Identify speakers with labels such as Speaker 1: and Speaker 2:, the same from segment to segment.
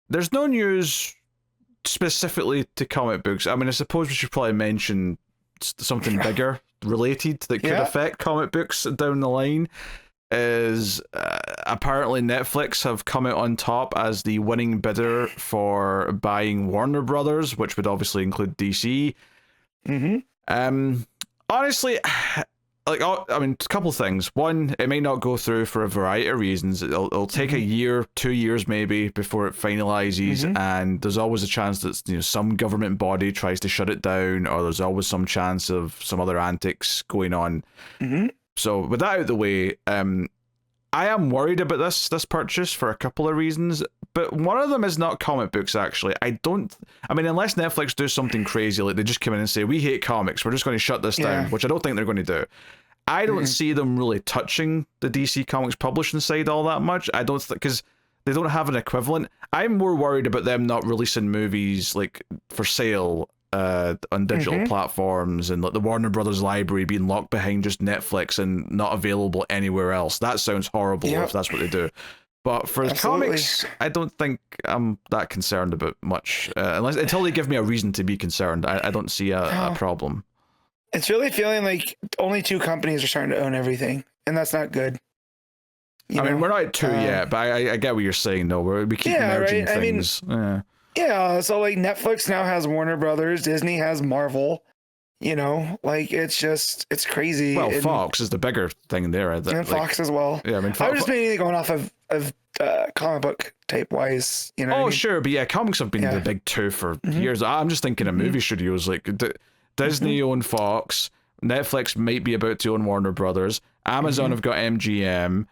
Speaker 1: there's no news specifically to comic books. I mean, I suppose we should probably mention something bigger related that could affect comic books down the line. Is apparently Netflix have come out on top as the winning bidder for buying Warner Brothers, which would obviously include DC. Honestly, like, I mean, a couple of things. One, it may not go through for a variety of reasons. It'll take a year, 2 years maybe before it finalizes, and there's always a chance that, you know, some government body tries to shut it down, or there's always some chance of some other antics going on. So with that out of the way, I am worried about this purchase for a couple of reasons, but one of them is not comic books, actually. I mean, unless Netflix do something crazy, like they just come in and say, we hate comics, we're just going to shut this down, which I don't think they're going to do. I don't see them really touching the DC Comics publishing side all that much. I don't think, because they don't have an equivalent. I'm more worried about them not releasing movies like for sale on digital platforms, and like the Warner Brothers library being locked behind just Netflix and not available anywhere else. That sounds horrible if that's what they do. But for comics, I don't think I'm that concerned about much, until they give me a reason to be concerned. I don't see a problem.
Speaker 2: It's really feeling like only two companies are starting to own everything, and that's not good.
Speaker 1: I mean, we're not at two yet, but I get what you're saying, though. We keep merging things.
Speaker 2: Yeah, so like Netflix now has Warner Brothers, Disney has Marvel, you know, like it's crazy.
Speaker 1: Well, Fox is the bigger thing there.
Speaker 2: And Fox as well.
Speaker 1: Yeah, I mean,
Speaker 2: I was just mainly going off of comic book type wise, you know.
Speaker 1: Oh, sure, but yeah, comics have been the big two for years. I'm just thinking of movie studios, like Disney own Fox, Netflix might be about to own Warner Brothers, Amazon have got MGM,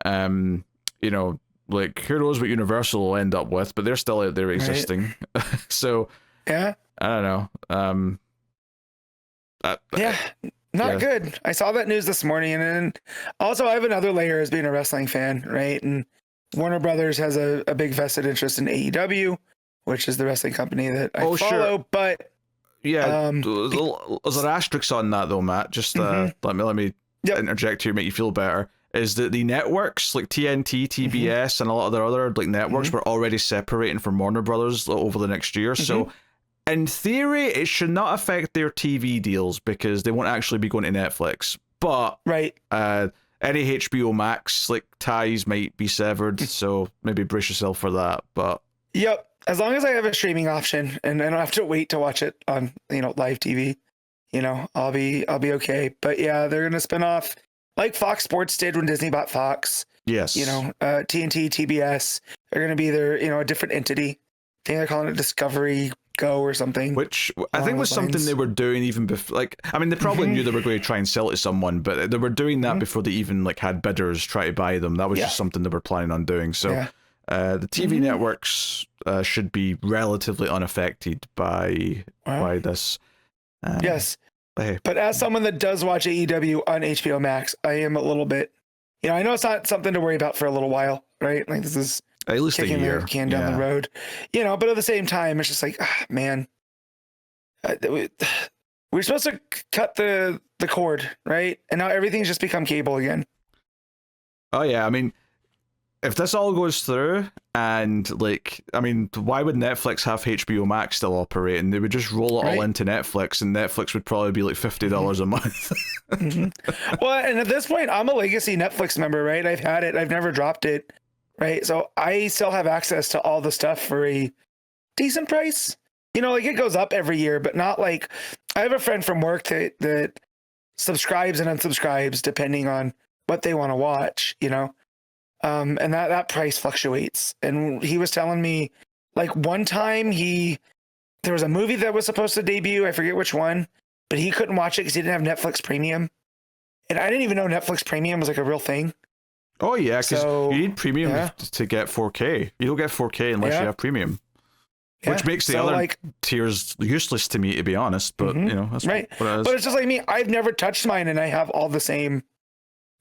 Speaker 1: you know, like, who knows what Universal will end up with, but they're still out there existing. So, I don't know.
Speaker 2: Not good. I saw that news this morning, and then also I have another layer as being a wrestling fan, right? And Warner Brothers has a big vested interest in AEW, which is the wrestling company that I follow. Sure. But
Speaker 1: yeah, there's an asterisk on that though, Matt. Just let me interject here, make you feel better. Is that the networks like TNT, TBS, and a lot of their other like networks were already separating from Warner Brothers over the next year. So in theory, it should not affect their TV deals because they won't actually be going to Netflix. But any HBO Max like ties might be severed. So maybe brace yourself for that. But
Speaker 2: as long as I have a streaming option and I don't have to wait to watch it on, you know, live TV, you know, I'll be okay. But yeah, they're gonna spin off. Like Fox Sports did when Disney bought Fox.
Speaker 1: Yes.
Speaker 2: You know, TNT, TBS, they're going to be a different entity. I think they're calling it Discovery Go or something.
Speaker 1: Which I think was something they were doing even before. Like, I mean, they probably knew they were going to try and sell it to someone, but they were doing that before they even like had bidders try to buy them. That was just something they were planning on doing. So the TV networks should be relatively unaffected by this.
Speaker 2: Yes. But as someone that does watch AEW on HBO Max, I am a little bit, you know, I know it's not something to worry about for a little while, right? Like this is
Speaker 1: at least a year,
Speaker 2: the can down the road, you know. But at the same time, it's just like, man, we're supposed to cut the cord, right? And now everything's just become cable again.
Speaker 1: Oh yeah, I mean, if this all goes through, and like, I mean, why would Netflix have HBO Max still operating? They would just roll it all into Netflix, and Netflix would probably be like $50 a month.
Speaker 2: Well, and at this point, I'm a legacy Netflix member, right? I've had it, I've never dropped it, right? So I still have access to all the stuff for a decent price. You know, like it goes up every year, but not like, I have a friend from work that subscribes and unsubscribes depending on what they want to watch, you know? And that price fluctuates. And he was telling me, like, one time there was a movie that was supposed to debut, I forget which one, but he couldn't watch it because he didn't have Netflix Premium. And I didn't even know Netflix Premium was like a real thing.
Speaker 1: Oh yeah, because you need Premium to get 4K. You don't get 4K unless you have Premium. Which makes the other tiers useless to me, to be honest. But you know, that's
Speaker 2: right.
Speaker 1: What it is.
Speaker 2: But it's just like me, I've never touched mine and I have all the same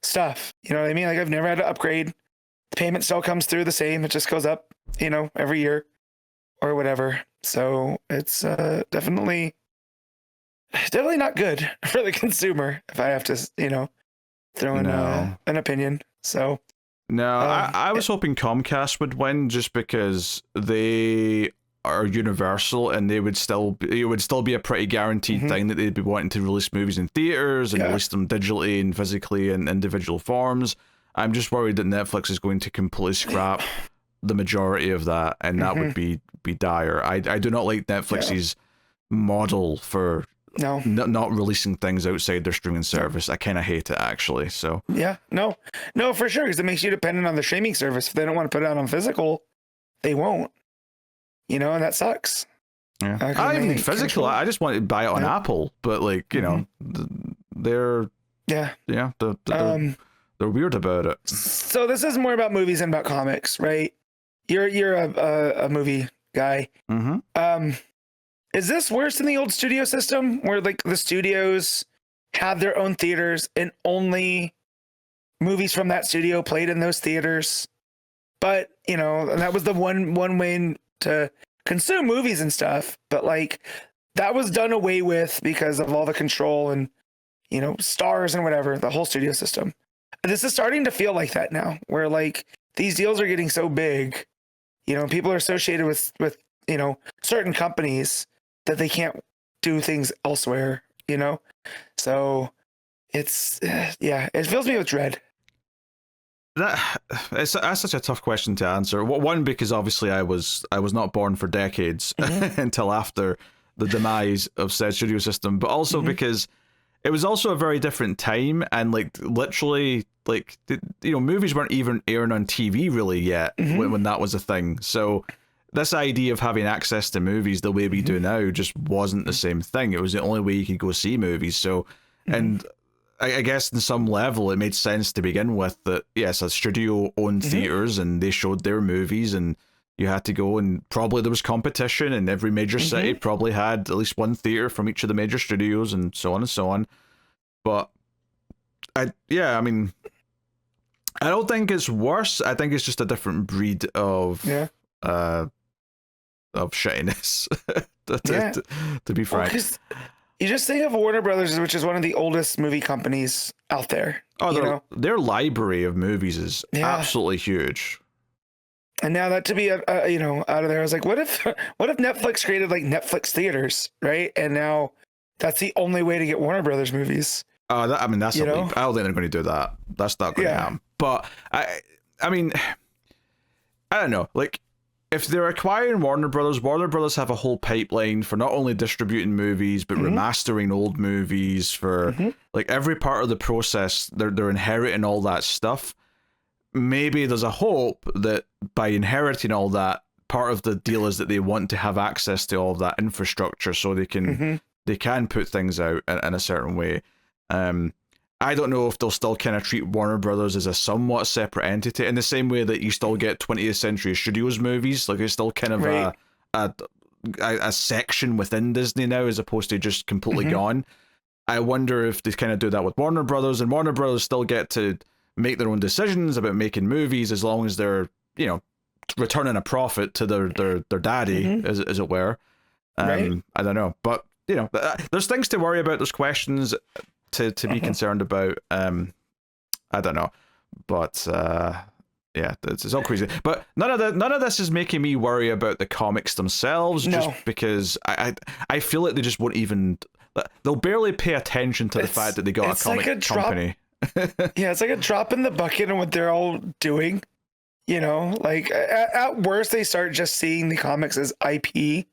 Speaker 2: stuff. You know what I mean? Like I've never had to upgrade. The payment still comes through the same. It just goes up, you know, every year or whatever. So it's definitely not good for the consumer, if I have to, you know, throw in an opinion. So
Speaker 1: No, I was hoping Comcast would win just because they are Universal and it would still be a pretty guaranteed thing that they'd be wanting to release movies in theaters and release them digitally and physically in individual forms. I'm just worried that Netflix is going to completely scrap the majority of that, and that would be dire. I do not like Netflix's model for not releasing things outside their streaming service. I kind of hate it, actually. So
Speaker 2: no, for sure, because it makes you dependent on the streaming service. If they don't want to put it out on physical, they won't. And that sucks.
Speaker 1: Yeah, I even need physical. I just want to buy it on Apple, but like they're weird about it.
Speaker 2: So this is more about movies than about comics, right? You're a movie guy. Is this worse than the old studio system where like the studios had their own theaters and only movies from that studio played in those theaters? But and that was the one way to consume movies and stuff. But like that was done away with because of all the control and stars and whatever, the whole studio system. This is starting to feel like that now, where like these deals are getting so big, people are associated with certain companies that they can't do things elsewhere, So it's it fills me with dread.
Speaker 1: That's such a tough question to answer. One, because obviously I was not born for decades until after the demise of said studio system, but also because it was also a very different time, and like literally like movies weren't even airing on TV really yet when that was a thing. So this idea of having access to movies the way we do now just wasn't the same thing. It was the only way you could go see movies. So and I guess in some level it made sense to begin with that yes, a studio owned theaters and they showed their movies and you had to go, and probably there was competition, and every major city probably had at least one theater from each of the major studios and so on and so on. But I mean, I don't think it's worse. I think it's just a different breed of shittiness. to be frank.
Speaker 2: You just think of Warner Brothers, which is one of the oldest movie companies out there.
Speaker 1: Oh, their library of movies is absolutely huge.
Speaker 2: And now that to be out of there, I was like, what if Netflix created like Netflix theaters, right? And now that's the only way to get Warner Brothers movies.
Speaker 1: That's a leap. I don't think they're going to do that. That's not going to happen. But I mean, I don't know. Like, if they're acquiring Warner Brothers have a whole pipeline for not only distributing movies but remastering old movies for like every part of the process. They're inheriting all that stuff. Maybe there's a hope that by inheriting all that, part of the deal is that they want to have access to all of that infrastructure so they can put things out in a certain way. I don't know if they'll still kind of treat Warner Brothers as a somewhat separate entity in the same way that you still get 20th Century Studios movies. Like it's still kind of a section within Disney now as opposed to just completely gone. I wonder if they kind of do that with Warner Brothers, and Warner Brothers still get to make their own decisions about making movies as long as they're returning a profit to their daddy, as it were. I don't know, but there's things to worry about. There's questions to be concerned about. I don't know, but it's all crazy. But none of this is making me worry about the comics themselves, just because I feel like they just won't even. They'll barely pay attention to the fact that they got a comic company.
Speaker 2: It's like a drop in the bucket in what they're all doing. Like at worst, they start just seeing the comics as IP.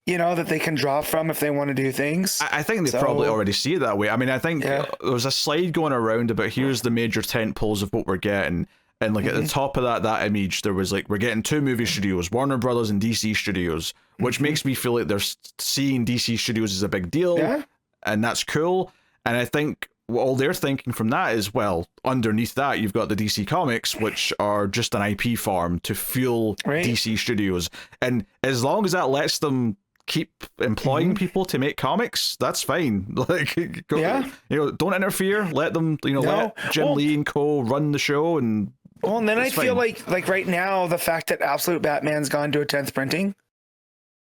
Speaker 2: That they can draw from if they want to do things. I think they probably already see it that way. I mean, I think there was a slide going around about here's the major tent poles of what we're getting. And like at the top of that image, there was like, we're getting two movie studios, Warner Brothers and DC Studios, which makes me feel like they're seeing DC Studios as a big deal. And that's cool. And I think all they're thinking from that is, well, underneath that, you've got the DC Comics, which are just an IP farm to fuel DC Studios. And as long as that lets them keep employing people to make comics, that's fine. Like, don't interfere. Let them, let Jim Lee and co run the show. And then I feel like right now, the fact that Absolute Batman's gone to a 10th printing,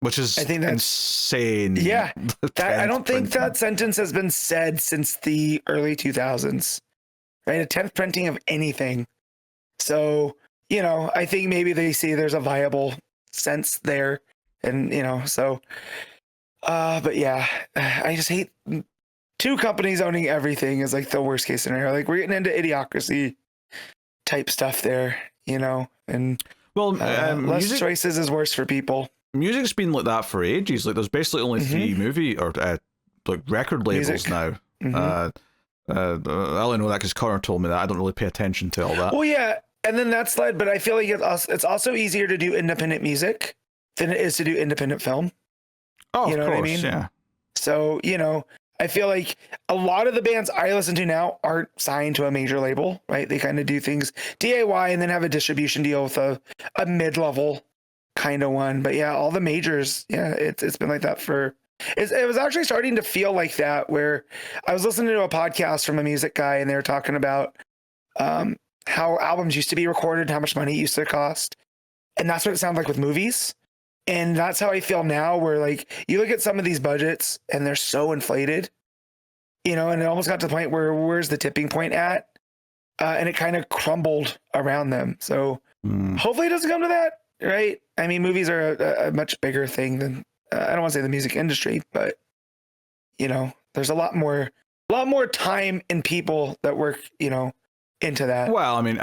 Speaker 1: which is I think that's insane.
Speaker 2: Yeah, I don't think that sentence has been said since the early 2000s. Right, a 10th printing of anything. So So, you know, I think maybe they see there's a viable sense there. And, you know, so, but yeah, I just hate two companies owning everything is like the worst case scenario. Like we're getting into idiocracy type stuff there, you know, and
Speaker 1: well,
Speaker 2: less choices is worse for people.
Speaker 1: Music's been like that for ages. Like there's basically only three movie or like record labels now. I only know that because Connor told me that. I don't really pay attention to all that.
Speaker 2: Well, yeah, and then that's led, but I feel like it's also easier to do independent music than it is to do independent film.
Speaker 1: Oh,
Speaker 2: you know
Speaker 1: of course,
Speaker 2: what I mean?
Speaker 1: Yeah.
Speaker 2: So, you know, I feel like a lot of the bands I listen to now aren't signed to a major label, right? They kind of do things DIY and then have a distribution deal with a mid-level kind of one. But yeah, all the majors, yeah, it's been like that for... It was actually starting to feel like that, where I was listening to a podcast from a music guy and they were talking about how albums used to be recorded and how much money it used to cost. And that's what it sounds like with movies. And that's how I feel now, where like you look at some of these budgets and they're so inflated, you know, and it almost got to the point where where's the tipping point at? And it kind of crumbled around them. So hopefully it doesn't come to that, right? I mean, movies are a much bigger thing than, I don't want to say the music industry, but you know, there's a lot more time and people that work, you know, into that.
Speaker 1: Well, I mean,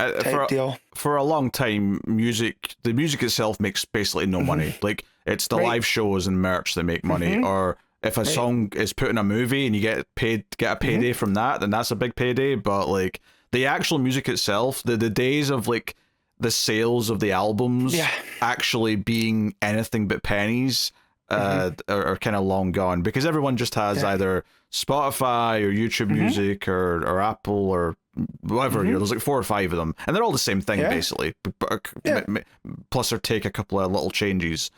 Speaker 2: deal.
Speaker 1: For a long time, the music itself makes basically no money. Like it's the live shows and merch that make money, or if a song is put in a movie and you get a payday from that, then that's a big payday. But like the actual music itself, the days of like the sales of the albums actually being anything but pennies are kind of long gone, because everyone just has either Spotify or YouTube Music or Apple or whatever. You know, there's like 4 or 5 of them, and they're all the same thing basically. Plus, or take a couple of little changes.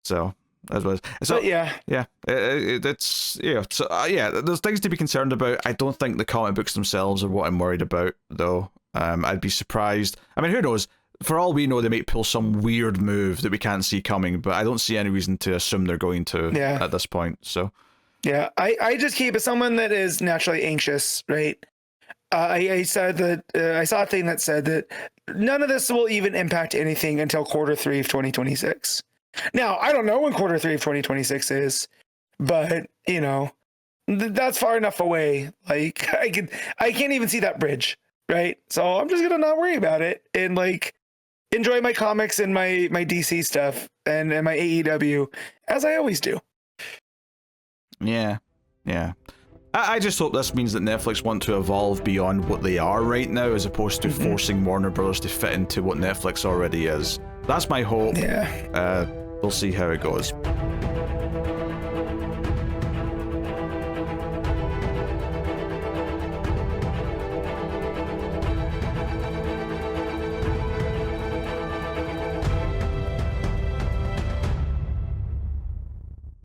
Speaker 1: So as well. So it's So there's things to be concerned about. I don't think the comic books themselves are what I'm worried about, though. I'd be surprised. I mean, who knows? For all we know, they might pull some weird move that we can't see coming, but I don't see any reason to assume they're going to at this point. So, yeah,
Speaker 2: I just keep as someone that is naturally anxious, right? I said that I saw a thing that said that none of this will even impact anything until Q3 of 2026. Now, I don't know when Q3 of 2026 is, but you know, that's far enough away. Like I can't even see that bridge, right? So I'm just gonna not worry about it and like enjoy my comics and my DC stuff and my AEW as I always do.
Speaker 1: Yeah. I just hope this means that Netflix want to evolve beyond what they are right now, as opposed to forcing Warner Brothers to fit into what Netflix already is. That's my hope.
Speaker 2: Yeah.
Speaker 1: We'll see how it goes.